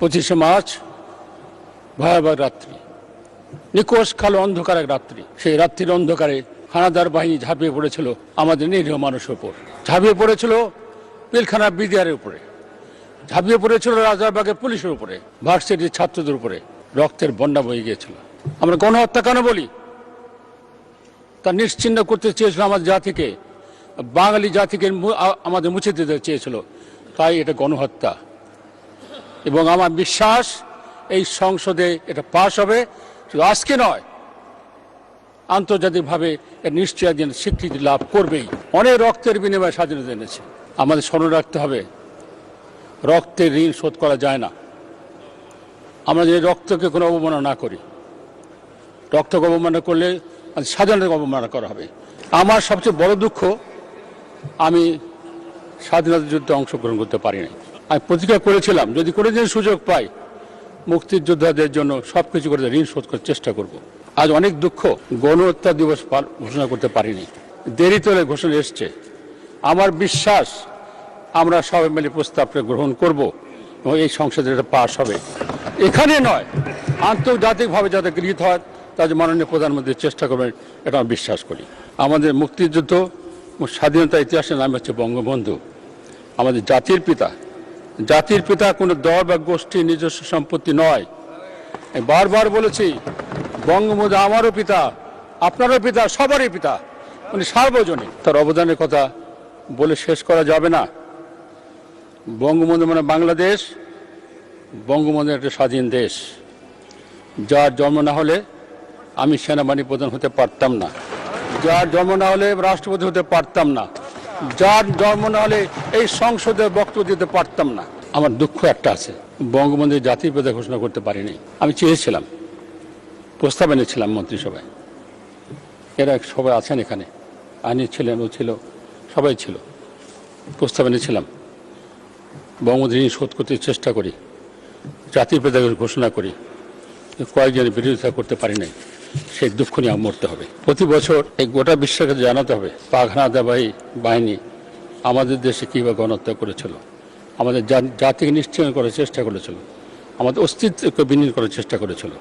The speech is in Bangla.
25শে মার্চ ভয়াবহ রাত্রি, নিকোষ কালো অন্ধকার এক রাত্রি। সেই রাত্রির অন্ধকারে হানাদার বাহিনী ঝাঁপিয়ে পড়েছিল আমাদের নিরীহ মানুষের উপর, ঝাঁপিয়ে পড়েছিল পিলখানা বিডিআরের উপরে, ঝাঁপিয়ে পড়েছিল রাজারবাগের পুলিশের উপরে, ভার্সিটির ছাত্রদের উপরে। রক্তের বন্যা বয়ে গিয়েছিল। আমরা গণহত্যা কেন বলি? তা নিশ্চিহ্ন করতে চেয়েছিল আমাদের জাতিকে, বাঙালি জাতিকে আমাদের মুছে দিতে চেয়েছিল, তাই এটা গণহত্যা। এবং আমার বিশ্বাস এই সংসদে এটা পাশ হবে, শুধু আজকে নয়, আন্তর্জাতিকভাবে এর নিশ্চয় দিন স্বীকৃতি লাভ করবেই। অনেক রক্তের বিনিময়ে স্বাধীনতা এনেছে। আমাদের স্মরণ রাখতে হবে, রক্তের ঋণ শোধ করা যায় না। আমরা যে রক্তকে কোনো অবমাননা না করি, রক্তকে অবমাননা করলে স্বাধীনতাকে অবমাননা করা হবে। আমার সবচেয়ে বড় দুঃখ, আমি স্বাধীনতা যুদ্ধে অংশগ্রহণ করতে পারিনি। আমি প্রতিজ্ঞা করেছিলাম যদি কোনোদিন সুযোগ পাই মুক্তিযোদ্ধাদের জন্য সবকিছু করে ঋণ শোধ করার চেষ্টা করব। আজ অনেক দুঃখ, গণহত্যা দিবস ঘোষণা করতে পারিনি, দেরিতে ঘোষণা এসছে। আমার বিশ্বাস আমরা সবাই মিলে প্রস্তাবটা গ্রহণ করব এবং এই সংসদে এটা পাশ হবে। এখানে নয়, আন্তর্জাতিকভাবে যাতে গৃহীত হয় তাদের মাননীয় প্রধানমন্ত্রী চেষ্টা করবেন, এটা আমি বিশ্বাস করি। আমাদের মুক্তিযুদ্ধ স্বাধীনতা ইতিহাসের নাম হচ্ছে বঙ্গবন্ধু, আমাদের জাতির পিতা। জাতির পিতা কোনো দল বা গোষ্ঠীর নিজস্ব সম্পত্তি নয়। আমি বারবার বলেছি, বঙ্গবন্ধু আমারও পিতা, আপনারও পিতা, সবারই পিতা, উনি সার্বজনীন। তার অবদানের কথা বলে শেষ করা যাবে না। বঙ্গবন্ধু মানে বাংলাদেশ, বঙ্গবন্ধু একটা স্বাধীন দেশ, যার জন্ম না হলে আমি সেনাবাহিনী প্রধান হতে পারতাম না, যার জন্ম না হলে রাষ্ট্রপতি হতে পারতাম না, যার জন্ম না হলে এই সংসদে বক্তব্য দিতে পারতাম না। আমার দুঃখ একটা আছে, বঙ্গবন্ধু জাতির পিতা ঘোষণা করতে পারিনি। আমি চেয়েছিলাম, প্রস্তাব এনেছিলাম মন্ত্রিসভায়, এরা সবাই আছেন এখানে, আইনি ছিলেন, ও ছিল, সবাই ছিল, প্রস্তাব এনেছিলাম বঙ্গবন্ধু ঋণ শোধ করতে চেষ্টা করি, জাতির পিতা ঘোষণা করি। কয়েকজনের বিরোধিতা করতে পারি নাই, সেই দুঃখ নিয়ে মরতে হবে। প্রতি বছর এই গোটা বিশ্বকে জানাতে হবে পাক হানাদারবাহী বাহিনী আমাদের দেশে কীভাবে গণহত্যা করেছিল, আমাদের জাতিকে নিশ্চিহ্ন করার চেষ্টা করেছিল, আমাদের অস্তিত্বকে বিলীন করার চেষ্টা করেছিল।